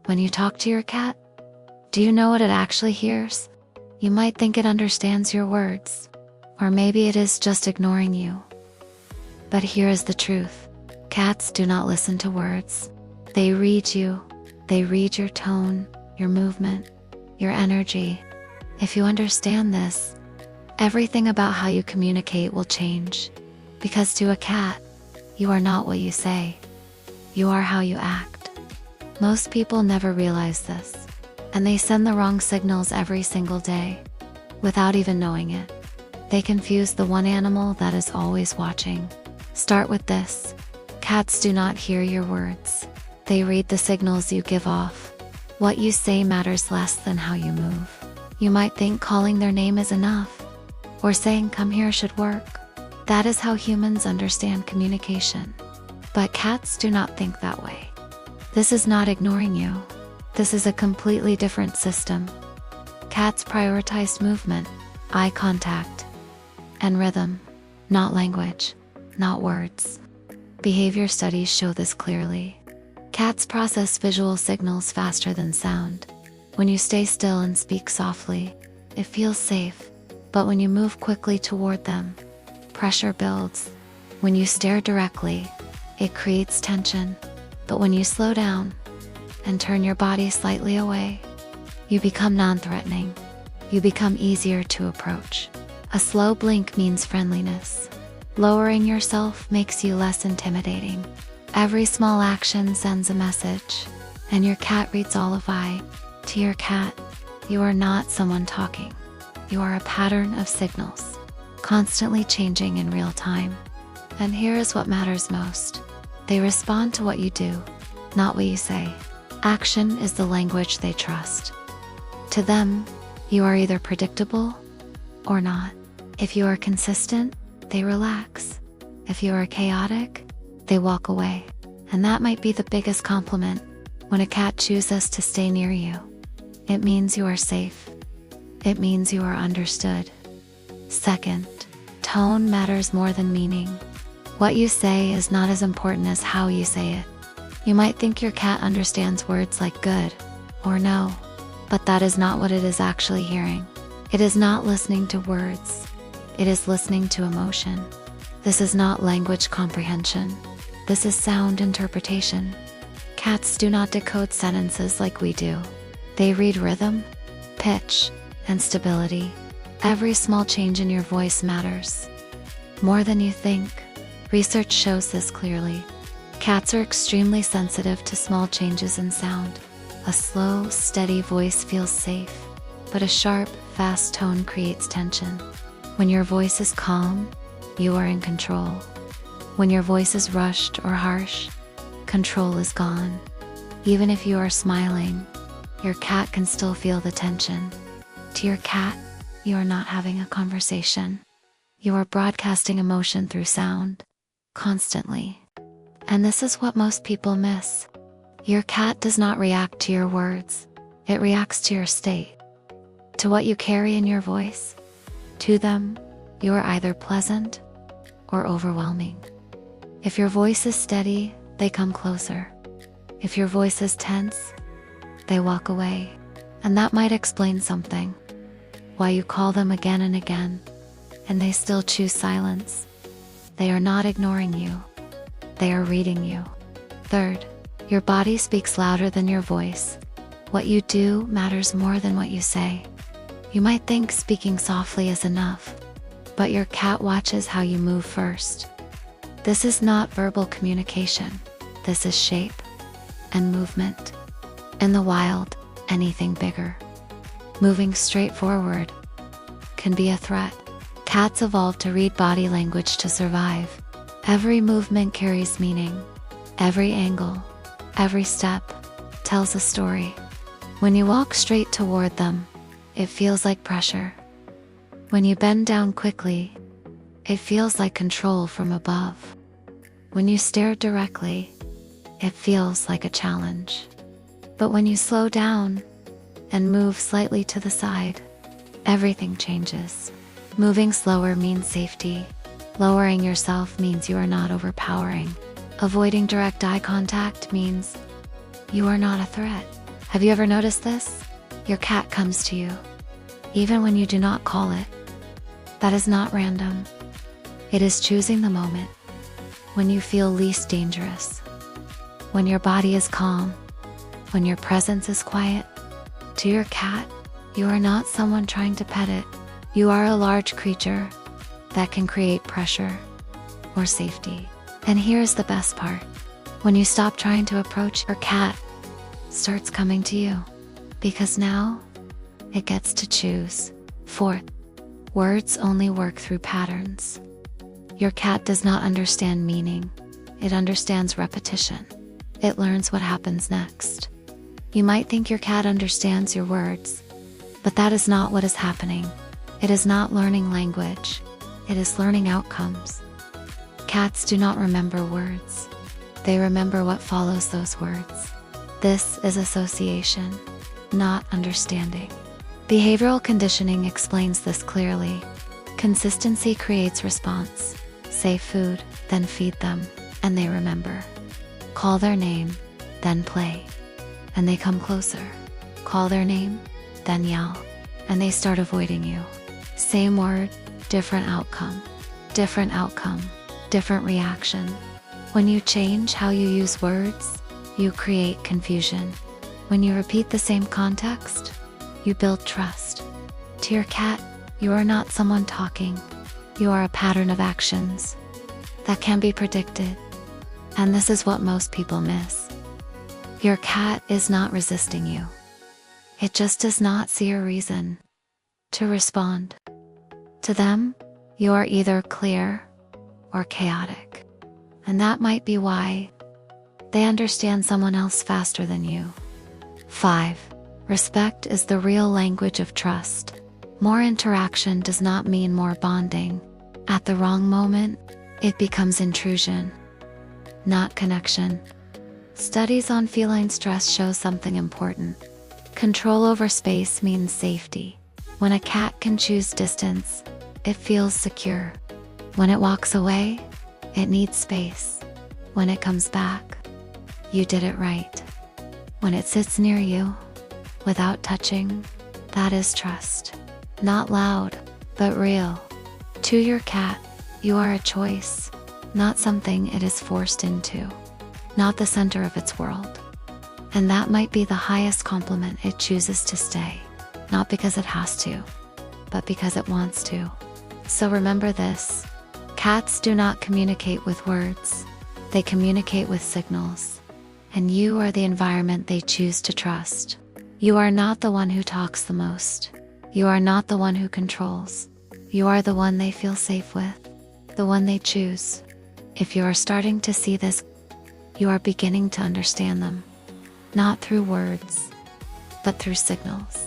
When you talk to your cat, do you know what it actually hears? You might think it understands your words, or maybe it is just ignoring you. But here is the truth. Cats do not listen to words. They read you. They read your tone, your movement, your energy. If you understand this, everything about how you communicate will change. Because to a cat, you are not what you say. You are how you act. Most people never realize this, and they send the wrong signals every single day, without even knowing it. They confuse the one animal that is always watching. Start with this. Cats do not hear your words. They read the signals you give off. What you say matters less than how you move. You might think calling their name is enough, or saying come here should work. That is how humans understand communication. But cats do not think that way. This is not ignoring you. This is a completely different system. Cats prioritize movement, eye contact, and rhythm, not language, not words. Behavior studies show this clearly. Cats process visual signals faster than sound. When you stay still and speak softly, it feels safe. But when you move quickly toward them, pressure builds. When you stare directly, it creates tension. But when you slow down and turn your body slightly away, you become non-threatening. You become easier to approach. A slow blink means friendliness. Lowering yourself makes you less intimidating. Every small action sends a message, and your cat reads all of it. To your cat, you are not someone talking. You are a pattern of signals, constantly changing in real time. And here is what matters most. They respond to what you do, not what you say. Action is the language they trust. To them, you are either predictable or not. If you are consistent, they relax. If you are chaotic, they walk away. And that might be the biggest compliment. When a cat chooses to stay near you, it means you are safe. It means you are understood. Second, tone matters more than meaning. What you say is not as important as how you say it. You might think your cat understands words like good or no, but that is not what it is actually hearing. It is not listening to words. It is listening to emotion. This is not language comprehension. This is sound interpretation. Cats do not decode sentences like we do. They read rhythm, pitch, and stability. Every small change in your voice matters more than you think. Research shows this clearly. Cats are extremely sensitive to small changes in sound. A slow, steady voice feels safe, but a sharp, fast tone creates tension. When your voice is calm, you are in control. When your voice is rushed or harsh, control is gone. Even if you are smiling, your cat can still feel the tension. To your cat, you are not having a conversation. You are broadcasting emotion through sound, constantly. And this is what most people miss. Your cat does not react to your words. It reacts to your state, to what you carry in your voice. To them, you are either pleasant or overwhelming. If your voice is steady, they come closer. If your voice is tense, they walk away. And that might explain something. Why you call them again and again, and they still choose silence. They are not ignoring you. They are reading you. Third, your body speaks louder than your voice. What you do matters more than what you say. You might think speaking softly is enough, but your cat watches how you move first. This is not verbal communication. This is shape and movement. In the wild, anything bigger, moving straight forward, can be a threat. Cats evolved to read body language to survive. Every movement carries meaning. Every angle, every step, tells a story. When you walk straight toward them, it feels like pressure. When you bend down quickly, it feels like control from above. When you stare directly, it feels like a challenge. But when you slow down and move slightly to the side, everything changes. Moving slower means safety. Lowering yourself means you are not overpowering. Avoiding direct eye contact means you are not a threat. Have you ever noticed this? Your cat comes to you, even when you do not call it. That is not random. It is choosing the moment when you feel least dangerous, when your body is calm, when your presence is quiet. To your cat, you are not someone trying to pet it. You are a large creature that can create pressure or safety. And here's the best part. When you stop trying to approach, your cat starts coming to you, because now it gets to choose. Fourth, words only work through patterns. Your cat does not understand meaning. It understands repetition. It learns what happens next. You might think your cat understands your words, but that is not what is happening. It is not learning language. It is learning outcomes. Cats do not remember words. They remember what follows those words. This is association, not understanding. Behavioral conditioning explains this clearly. Consistency creates response. Say food, then feed them, and they remember. Call their name, then play, and they come closer. Call their name, then yell, and they start avoiding you. Same word, different outcome. Different outcome, different reaction. When you change how you use words, you create confusion. When you repeat the same context, you build trust. To your cat, you are not someone talking. You are a pattern of actions that can be predicted. And this is what most people miss. Your cat is not resisting you. It just does not see a reason to respond. To them, you are either clear or chaotic. And that might be why they understand someone else faster than you. 5. Respect is the real language of trust. More interaction does not mean more bonding. At the wrong moment, it becomes intrusion, not connection. Studies on feline stress show something important. Control over space means safety. When a cat can choose distance, it feels secure. When it walks away, it needs space. When it comes back, you did it right. When it sits near you, without touching, that is trust. Not loud, but real. To your cat, you are a choice, not something it is forced into, not the center of its world. And that might be the highest compliment. It chooses to stay, not because it has to, but because it wants to. So remember this. Cats do not communicate with words. They communicate with signals. And you are the environment they choose to trust. You are not the one who talks the most. You are not the one who controls. You are the one they feel safe with, the one they choose. If you are starting to see this, you are beginning to understand them. Not through words, but through signals.